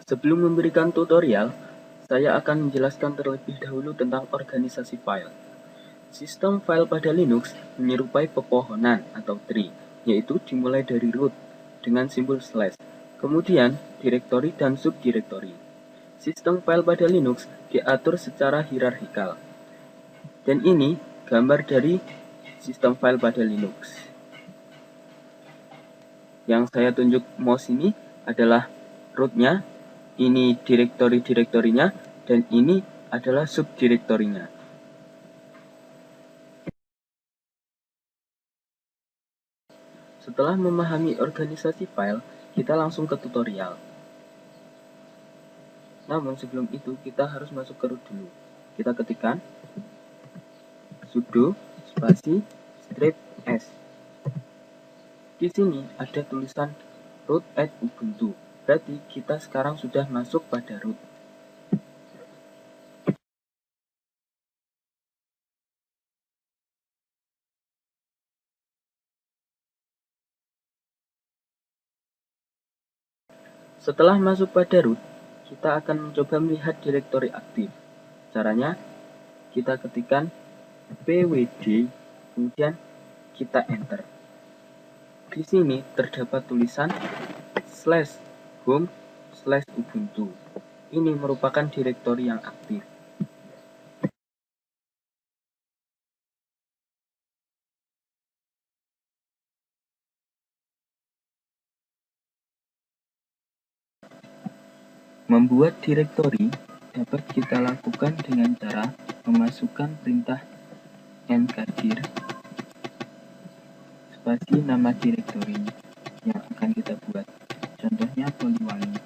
Sebelum memberikan tutorial, saya akan menjelaskan terlebih dahulu tentang organisasi file. Sistem file pada Linux menyerupai pepohonan atau tree, yaitu dimulai dari root dengan simbol slash, kemudian direktori dan subdirektori. Sistem file pada Linux diatur secara hierarkikal. Dan ini gambar dari sistem file pada Linux. Yang saya tunjuk mouse ini adalah rootnya, ini direktori-direktorinya, dan ini adalah subdirektorinya. Setelah memahami organisasi file, kita langsung ke tutorial. Namun sebelum itu kita harus masuk ke root dulu. Kita ketikkan sudo spasi strip s. Di sini ada tulisan root at ubuntu. Berarti kita sekarang sudah masuk pada root. Setelah masuk pada root, kita akan mencoba melihat direktori aktif. Caranya, kita ketikkan pwd, kemudian kita enter. Di sini terdapat tulisan /home/ubuntu. Ini merupakan direktori yang aktif. Membuat direktori dapat kita lakukan dengan cara memasukkan perintah mkdir spasi nama direktori yang akan kita buat. Contohnya Poliwangi.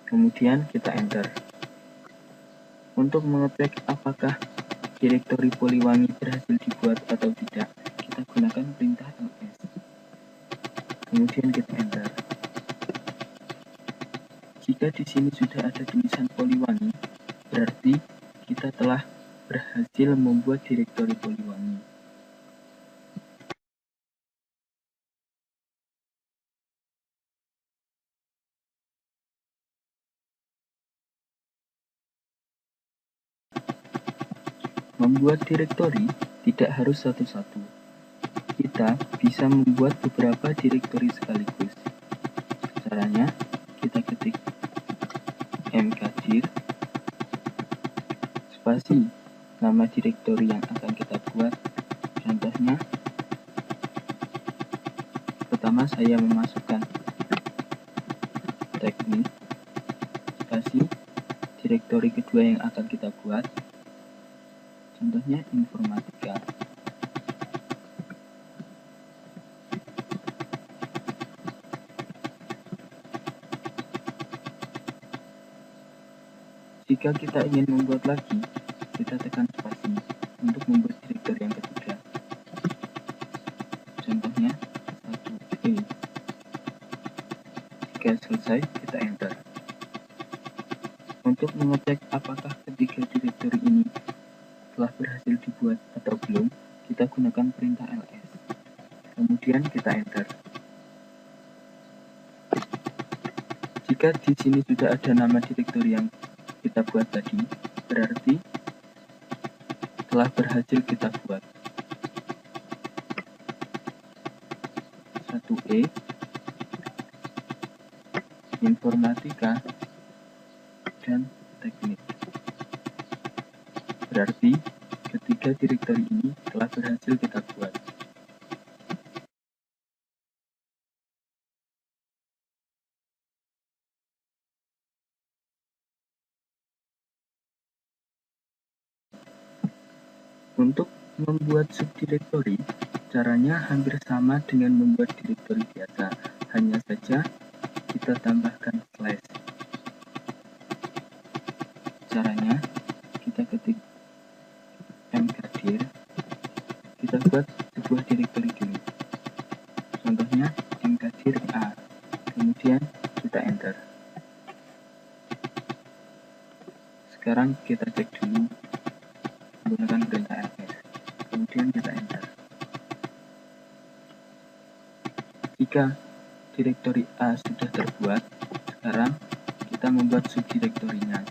Kemudian kita enter. Untuk mengecek apakah direktori Poliwangi berhasil dibuat atau tidak, kita gunakan perintah ls. Kemudian kita enter. Jika di sini sudah ada tulisan Poliwangi, berarti kita telah berhasil membuat direktori Poliwangi. Membuat direktori tidak harus satu-satu. Kita bisa membuat beberapa direktori sekaligus. Caranya, kita ketik mkdir spasi nama direktori yang akan kita buat. Contohnya, pertama saya memasukkan teknik spasi direktori kedua yang akan kita buat. Contohnya informatika. Jika kita ingin membuat lagi, kita tekan spasi untuk membuat direktori yang ketiga. Contohnya 1E. Jika selesai, kita enter. Untuk mengecek apakah ketiga direktori ini telah berhasil dibuat atau belum, kita gunakan perintah ls. Kemudian kita enter. Jika di sini sudah ada nama direktori yang kita buat tadi, berarti telah berhasil kita buat. 1E, informatika, dan teknik. Berarti ketiga direktori ini telah berhasil kita buat. Untuk membuat subdirektori, caranya hampir sama dengan membuat direktori biasa, hanya saja kita tambahkan slash. Caranya, kita ketik mkdir, kita buat sebuah direktori dulu. Contohnya mkdir A, kemudian kita enter. Sekarang kita cek dulu menggunakan perintah ls, kemudian kita enter. Jika direktori A sudah terbuat, sekarang kita membuat subdirektorinya.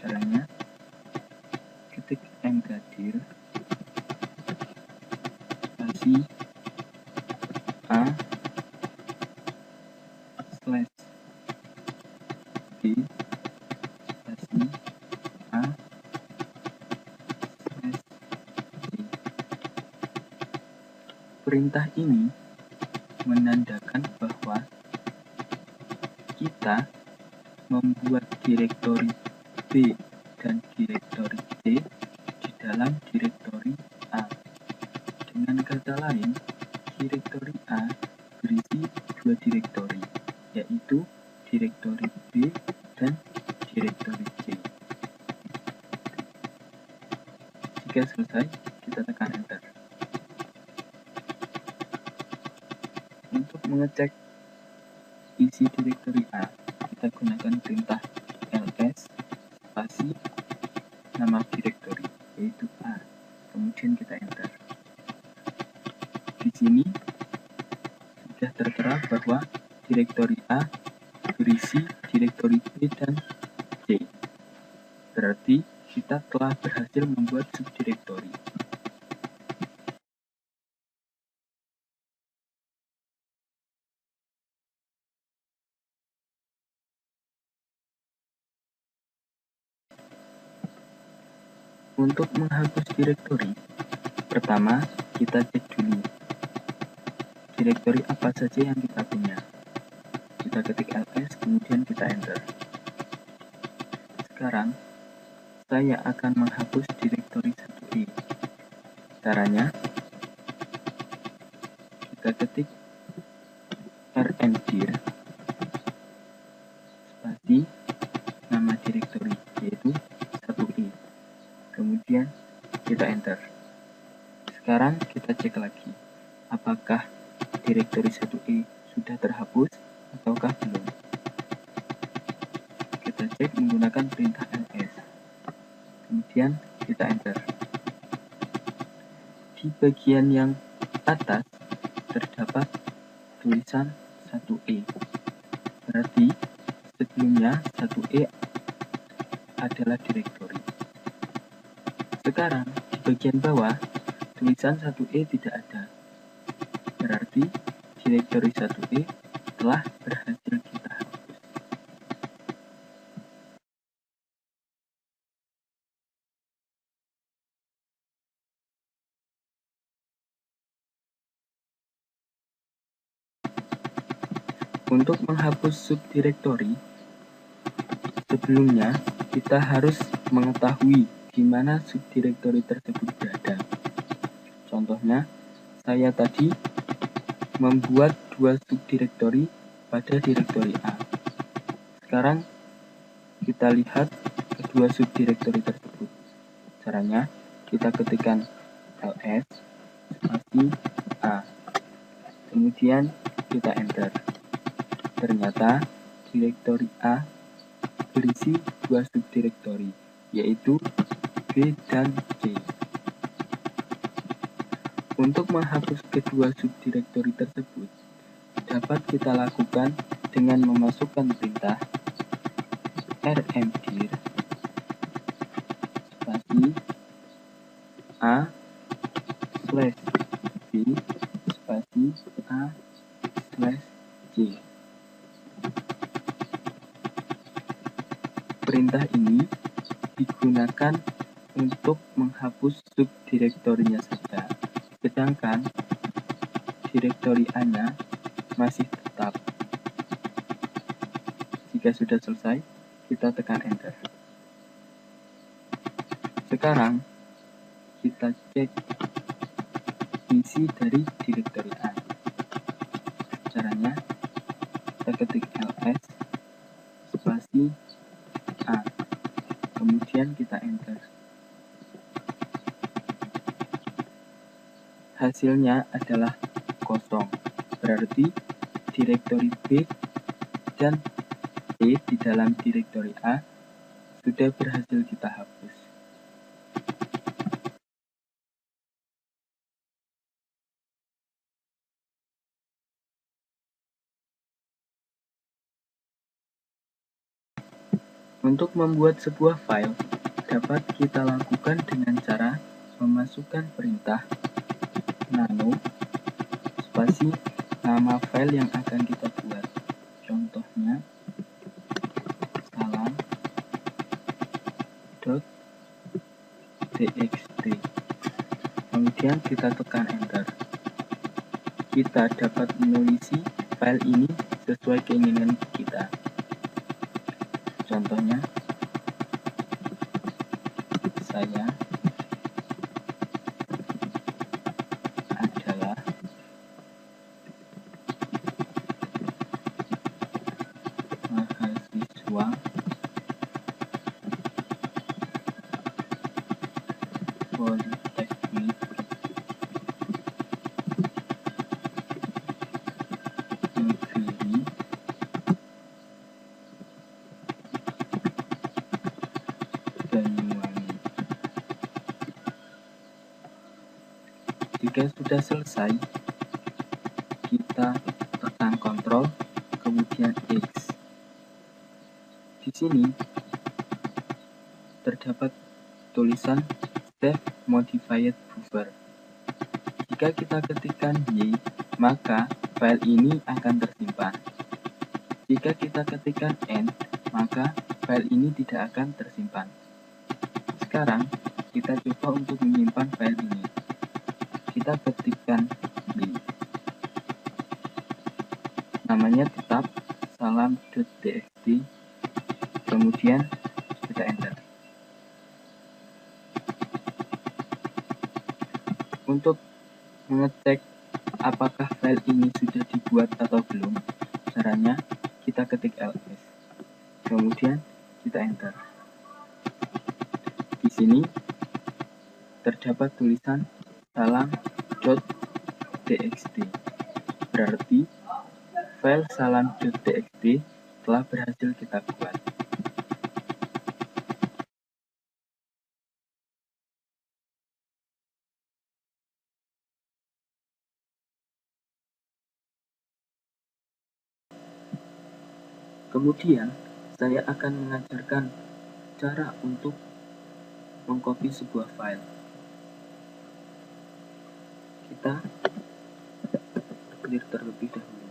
Caranya, ketik mkdir spasi A slash B spasi A slash B. Perintah ini menandakan bahwa kita membuat direktori B dan direktori C di dalam direktori A. Dengan kata lain, direktori A berisi dua direktori, yaitu direktori B dan direktori C. Jika selesai, kita tekan enter. Untuk mengecek isi direktori A, kita gunakan perintah ls spasi nama direktori, yaitu A. Kemudian kita enter. Di sini sudah tertera bahwa direktori A berisi direktori B dan C. Berarti kita telah berhasil membuat subdirektori. Untuk menghapus direktori, pertama kita cek dulu direktori apa saja yang kita punya. Kita ketik ls, kemudian kita enter. Sekarang, saya akan menghapus direktori 1e. Caranya, kita ketik rmdir spasi nama direktori, yaitu 1e. Kemudian kita enter. Sekarang kita cek lagi, apakah direktori 1e sudah terhapus ataukah belum. Kita cek menggunakan perintah ls. Kemudian kita enter. Di bagian yang atas terdapat tulisan 1e. Berarti sebelumnya 1e adalah direktori. Sekarang di bagian bawah tulisan 1e tidak ada. Berarti direktori 1e telah berhasil kita hapus. Untuk menghapus subdirektori, sebelumnya kita harus mengetahui di mana subdirektori tersebut berada. Contohnya, saya tadi membuat dua subdirektori pada direktori A. Sekarang kita lihat kedua subdirektori tersebut. Caranya, kita ketikkan ls spasi A. Kemudian kita enter. Ternyata direktori A berisi dua subdirektori, yaitu B dan C. Untuk menghapus kedua subdirektori tersebut, dapat kita lakukan dengan memasukkan perintah rmdir spasi A slash B spasi A slash C. Perintah ini digunakan untuk menghapus subdirektorinya saja, sedangkan direktori A-nya masih tetap. Jika sudah selesai, kita tekan enter. Sekarang, kita cek isi dari direktori A. Caranya, kita ketik ls spasi A. Kemudian kita enter. Hasilnya adalah kosong. Berarti direktori B dan C di dalam direktori A sudah berhasil kita hapus. Untuk membuat sebuah file dapat kita lakukan dengan cara memasukkan perintah nano spasi nama file yang akan kita buat. Contohnya salam.txt. Kemudian kita tekan enter. Kita dapat menulis file ini sesuai keinginan kita. Contohnya, saya adalah mahasiswa Politeknik Negeri Banyuwangi. Jika sudah selesai, kita tekan Ctrl, kemudian X. Di sini terdapat tulisan Save Modified Buffer. Jika kita ketikkan Y, maka file ini akan tersimpan. Jika kita ketikkan N, maka file ini tidak akan tersimpan. Sekarang, kita coba untuk menyimpan file ini. Kita ketikkan Y. Namanya tetap salam.txt, kemudian kita enter. Untuk mengecek apakah file ini sudah dibuat atau belum, caranya kita ketik ls, kemudian kita enter. Di sini terdapat tulisan salam.txt, berarti file salam.txt telah berhasil kita buat. Kemudian, saya akan mengajarkan cara untuk mengcopy sebuah file. Kita clear terlebih dahulu.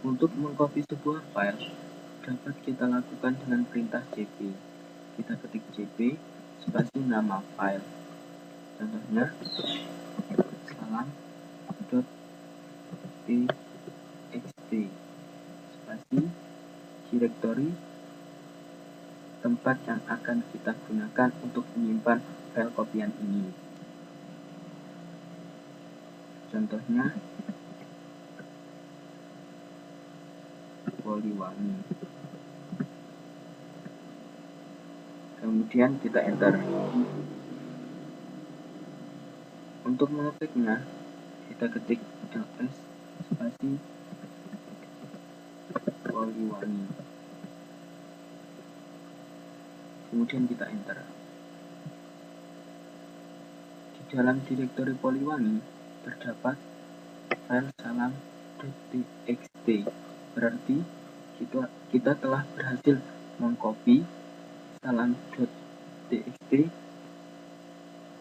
Untuk mengcopy sebuah file, dapat kita lakukan dengan perintah cp. Kita ketik cp spasi nama file. Contohnya, salam.txt spasi directory tempat yang akan kita gunakan untuk menyimpan file kopian ini. Contohnya Poliwangi. Kemudian kita enter. Untuk mengetiknya, kita ketik ls spasi Poliwangi. Kemudian kita enter. Di dalam direktori Poliwangi terdapat file salam.txt, berarti kita telah berhasil mengcopy salam.txt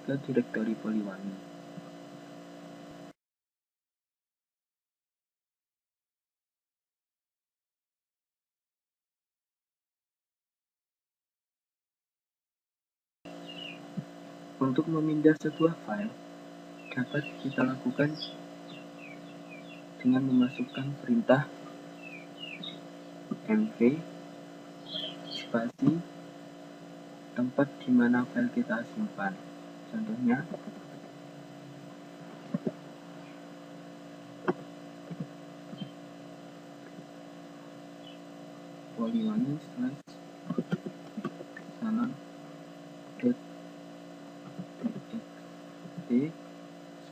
ke direktori Poliwangi. Untuk memindah sebuah file dapat kita lakukan dengan memasukkan perintah mv spasi tempat di mana file kita simpan. Contohnya Poliwangi salam.txt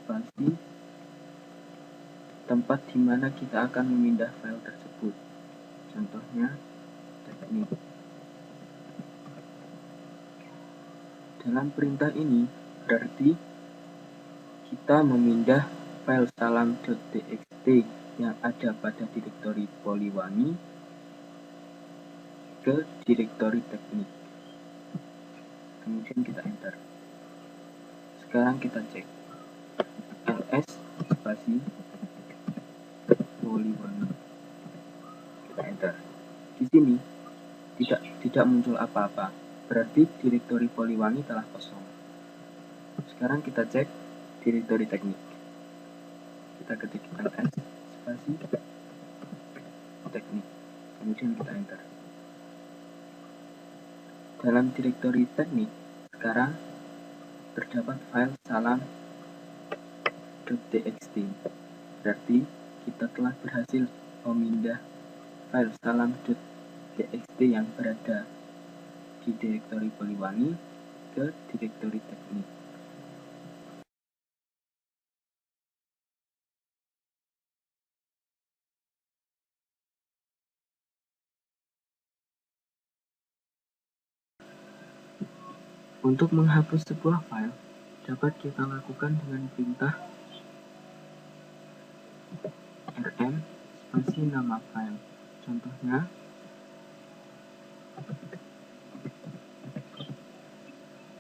spasi tempat di mana kita akan memindah file tersebut. Contohnya teknik. Dalam perintah ini berarti kita memindah file salam.txt yang ada pada direktori Poliwangi ke direktori teknik. Kemudian kita enter. Sekarang kita cek ls spasi Poliwangi. Kita enter. Di sini tidak muncul apa-apa. Berarti direktori Poliwangi telah kosong. Sekarang kita cek direktori teknik. Kita ketik ls spasi teknik. Kemudian kita enter. Dalam direktori teknik sekarang terdapat file salam.txt. Berarti kita telah berhasil memindah file salam.txt yang berada di direktori Poliwangi ke direktori teknik. Untuk menghapus sebuah file dapat kita lakukan dengan perintah rm spasi nama file. Contohnya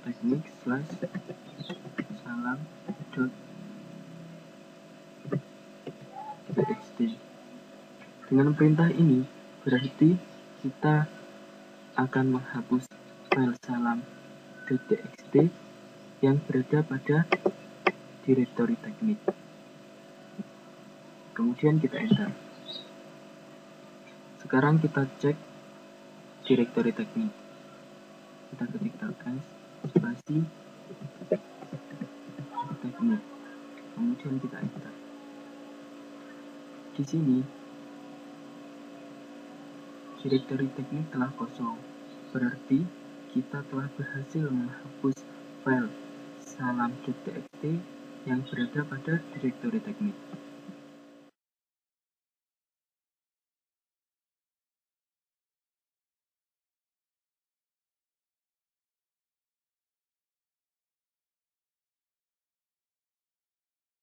teknik/salam.txt. Dengan perintah ini berarti kita akan menghapus file salam.txt yang berada pada direktori teknik. Kemudian kita enter. Sekarang kita cek direktori teknik. Kita ketik ls spasi teknik. Kemudian kita enter. Di sini direktori teknik telah kosong. Berarti kita telah berhasil menghapus file salam.txt yang berada pada direktori teknik.